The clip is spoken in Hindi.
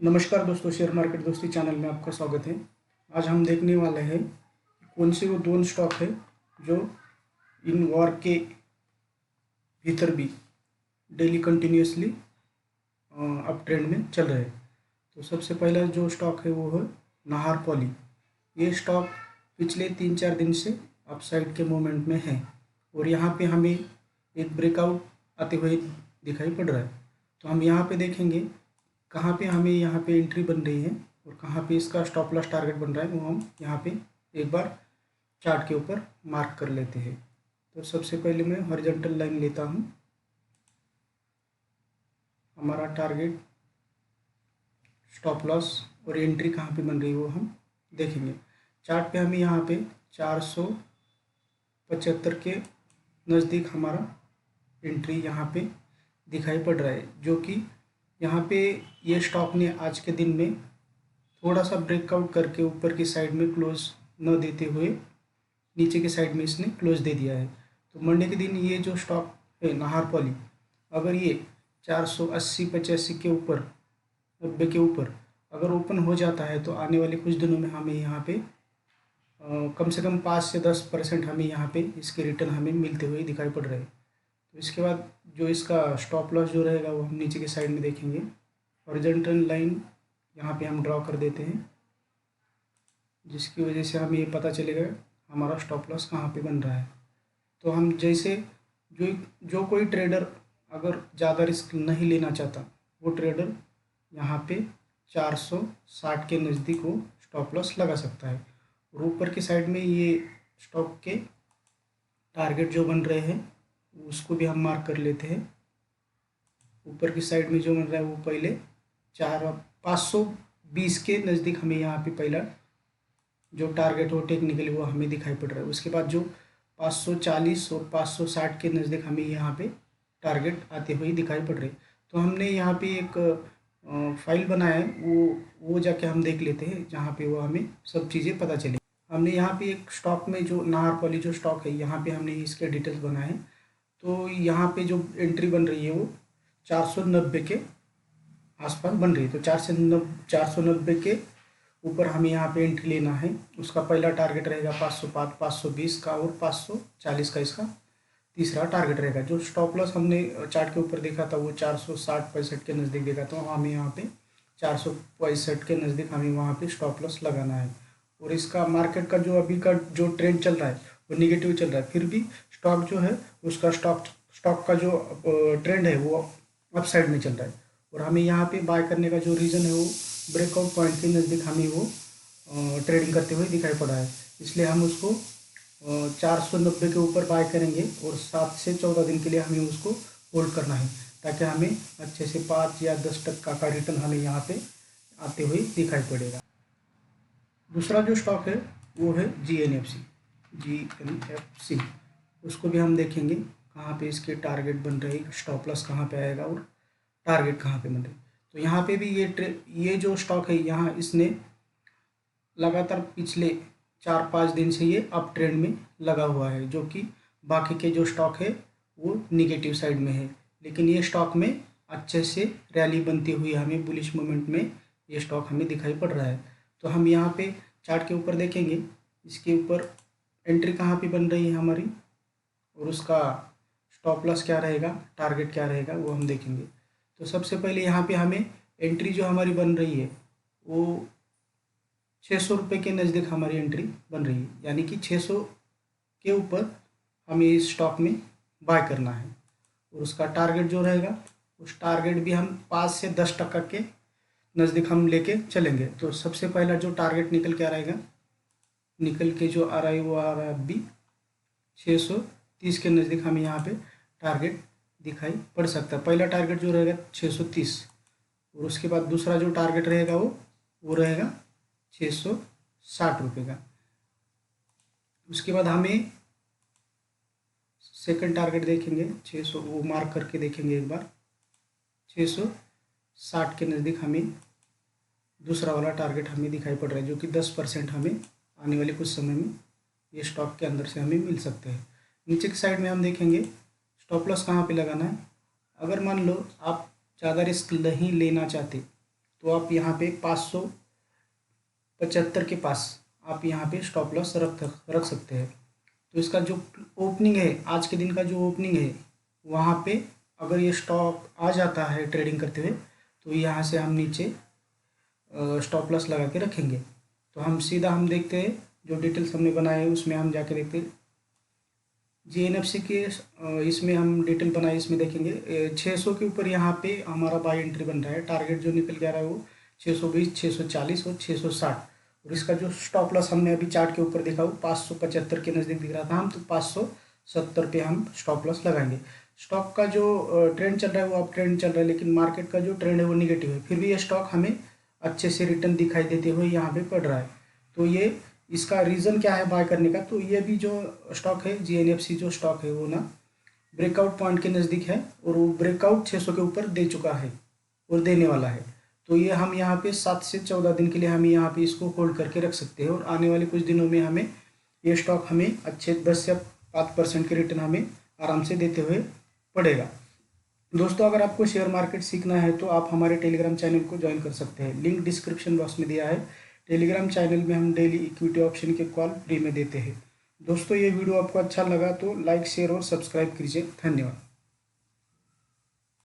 नमस्कार दोस्तों, शेयर मार्केट दोस्ती चैनल में आपका स्वागत है। आज हम देखने वाले हैं कौन से वो दोनों स्टॉक है जो इन वॉर के भीतर भी डेली कंटिन्यूसली अप ट्रेंड में चल रहे हैं। तो सबसे पहला जो स्टॉक है वो है नाहर पॉली। ये स्टॉक पिछले 3-4 दिन से अपसाइड के मोमेंट में है और यहाँ पे हमें एक ब्रेकआउट आते हुए दिखाई पड़ रहा है। तो हम यहाँ पे देखेंगे कहाँ पे हमें यहाँ पे एंट्री बन रही है और कहाँ पे इसका स्टॉप लॉस टारगेट बन रहा है, वो हम यहाँ पे एक बार चार्ट के ऊपर मार्क कर लेते हैं। तो सबसे पहले मैं हॉरिजॉन्टल लाइन लेता हूँ। हमारा टारगेट, स्टॉप लॉस और एंट्री कहाँ पे बन रही है वो हम देखेंगे। चार्ट पे हमें यहाँ पे 475 के नज़दीक हमारा एंट्री यहाँ पे दिखाई पड़ रहा है, जो कि यहाँ पे ये स्टॉक ने आज के दिन में थोड़ा सा ब्रेकआउट करके ऊपर की साइड में क्लोज न देते हुए नीचे की साइड में इसने क्लोज दे दिया है। तो मंडे के दिन ये जो स्टॉक है नाहर पॉली, अगर ये 480-85 के ऊपर, 90 के ऊपर अगर ओपन हो जाता है तो आने वाले कुछ दिनों में हमें यहाँ पे कम से कम 5 से 10% हमें यहाँ पे इसके रिटर्न हमें मिलते हुए दिखाई पड़ रहे हैं। तो इसके बाद जो इसका स्टॉप लॉस जो रहेगा वो हम नीचे की साइड में देखेंगे। हॉरिजॉन्टल लाइन यहाँ पे हम ड्रॉ कर देते हैं, जिसकी वजह से हमें ये पता चलेगा हमारा स्टॉप लॉस कहाँ पे बन रहा है। तो हम जैसे जो जो कोई ट्रेडर अगर ज़्यादा रिस्क नहीं लेना चाहता, वो ट्रेडर यहाँ पे 460 के नज़दीक वो स्टॉप लॉस लगा सकता है। और ऊपर की साइड में ये स्टॉक के टारगेट जो बन रहे हैं उसको भी हम मार्क कर लेते हैं। ऊपर की साइड में जो बन रहा है वो पहले 520 के नज़दीक हमें यहाँ पे पहला जो टारगेट हो टेक्निकली वो हमें दिखाई पड़ रहा है। उसके बाद जो 540 और 560 के नज़दीक हमें यहाँ पे टारगेट आते हुए दिखाई पड़ रहे। तो हमने यहाँ पे एक फाइल बनाया है, वो जाके हम देख लेते हैं, जहाँ पे वो हमें सब चीज़ें पता चले। हमने यहाँ पे एक स्टॉक में जो नाहर पॉली जो स्टॉक है, यहाँ पे हमने इसके डिटेल्स बनाए हैं। तो यहाँ पे जो एंट्री बन रही है वो 490 के आसपास बन रही है। तो 490 के ऊपर हमें यहाँ पे एंट्री लेना है। उसका पहला टारगेट रहेगा 505, 520 का और 540 का इसका तीसरा टारगेट रहेगा। जो स्टॉप लॉस हमने चार्ट के ऊपर देखा था वो 460-65 के नज़दीक देखा था, हमें यहाँ पे 465 के नज़दीक हमें वहाँ पे स्टॉप लॉस लगाना है। और इसका मार्केट का जो अभी का जो ट्रेंड चल रहा है वो निगेटिव चल रहा है, फिर भी स्टॉक जो है उसका स्टॉक का जो ट्रेंड है वो अप साइड में चल रहा है। और हमें यहाँ पे बाय करने का जो रीज़न है वो ब्रेकआउट पॉइंट के नज़दीक हमें वो ट्रेडिंग करते हुए दिखाई पड़ा है, इसलिए हम उसको 490 के ऊपर बाय करेंगे और 7 से 14 दिन के लिए हमें उसको होल्ड करना है, ताकि हमें अच्छे से 5 या 10% का रिटर्न हमें यहाँ पे आते हुए दिखाई पड़ेगा। दूसरा जो स्टॉक है वो है GNFC। उसको भी हम देखेंगे कहाँ पे इसके टारगेट बन रहे, स्टॉप लॉस कहाँ पे आएगा और टारगेट कहाँ पे बन रहे। तो यहाँ पे भी ये जो स्टॉक है, यहाँ इसने लगातार पिछले 4-5 दिन से ये अप ट्रेंड में लगा हुआ है, जो कि बाकी के जो स्टॉक है वो निगेटिव साइड में है। लेकिन ये स्टॉक में अच्छे से रैली बनती हुई हमें बुलिश मोमेंट में ये स्टॉक हमें दिखाई पड़ रहा है। तो हम यहाँ पे चार्ट के ऊपर देखेंगे इसके ऊपर एंट्री कहाँ पे बन रही है हमारी और उसका स्टॉप लॉस क्या रहेगा, टारगेट क्या रहेगा, वो हम देखेंगे। तो सबसे पहले यहाँ पे हमें एंट्री जो हमारी बन रही है वो 600 रुपये के नज़दीक हमारी एंट्री बन रही है, यानी कि 600 के ऊपर हमें इस स्टॉक में बाय करना है। और उसका टारगेट जो रहेगा उस टारगेट भी हम 5 से 10% के नज़दीक हम लेके चलेंगे। तो सबसे पहला जो टारगेट निकल के आ रहेगा, निकल के जो आ रहा है वो आ रहा है अभी 630 के नज़दीक हमें यहाँ पे टारगेट दिखाई पड़ सकता है। पहला टारगेट जो रहेगा 630 और उसके बाद दूसरा जो टारगेट रहेगा वो रहेगा 660 रुपये का। उसके बाद हमें सेकंड टारगेट देखेंगे 600, वो मार्क करके देखेंगे एक बार 660 के नज़दीक हमें दूसरा वाला टारगेट हमें दिखाई पड़ रहा है, जो कि 10% हमें आने वाले कुछ समय में ये स्टॉक के अंदर से हमें मिल सकते हैं। नीचे की साइड में हम देखेंगे स्टॉप लॉस कहाँ पे लगाना है। अगर मान लो आप ज़्यादा रिस्क नहीं लेना चाहते तो आप यहाँ पे 575 के पास आप यहाँ पे स्टॉप लॉस रख सकते हैं। तो इसका जो ओपनिंग है, आज के दिन का जो ओपनिंग है, वहाँ पे अगर ये स्टॉक आ जाता है ट्रेडिंग करते हुए, तो यहाँ से हम नीचे स्टॉप लॉस लगा के रखेंगे। तो हम देखते हैं जो डिटेल्स हमने बनाए हैं उसमें हम जाके देखते हैं। जीएनएफसी के इसमें हम डिटेल बनाए, इसमें देखेंगे 600 के ऊपर यहाँ पे हमारा बाय एंट्री बन रहा है। टारगेट जो निकल के आ रहा है वो 620, 640 और 660। और इसका जो स्टॉप लॉस हमने अभी चार्ट के ऊपर देखा वो 575 के नज़दीक दिख रहा था, हम तो 570 पे हम स्टॉप लॉस लगाएंगे। स्टॉक का जो ट्रेंड चल रहा है वो अप ट्रेंड चल रहा है, लेकिन मार्केट का जो ट्रेंड है वो निगेटिव है। फिर भी ये स्टॉक हमें अच्छे से रिटर्न दिखाई देते हुए यहाँ पे पड़ रहा है। तो ये इसका रीज़न क्या है बाय करने का? तो ये भी जो स्टॉक है जीएनएफसी जो स्टॉक है वो ना ब्रेकआउट पॉइंट के नज़दीक है, और वो ब्रेकआउट 600 के ऊपर दे चुका है और देने वाला है। तो ये हम यहाँ पे 7 से 14 दिन के लिए हम यहाँ पे इसको होल्ड करके रख सकते हैं, और आने वाले कुछ दिनों में हमें ये स्टॉक हमें अच्छे 10 या 5% के रिटर्न हमें आराम से देते हुए पड़ेगा। दोस्तों, अगर आपको शेयर मार्केट सीखना है तो आप हमारे टेलीग्राम चैनल को ज्वाइन कर सकते हैं, लिंक डिस्क्रिप्शन बॉक्स में दिया है। टेलीग्राम चैनल में हम डेली इक्विटी ऑप्शन के कॉल फ्री में देते हैं। दोस्तों, ये वीडियो आपको अच्छा लगा तो लाइक, शेयर और सब्सक्राइब कीजिए। धन्यवाद।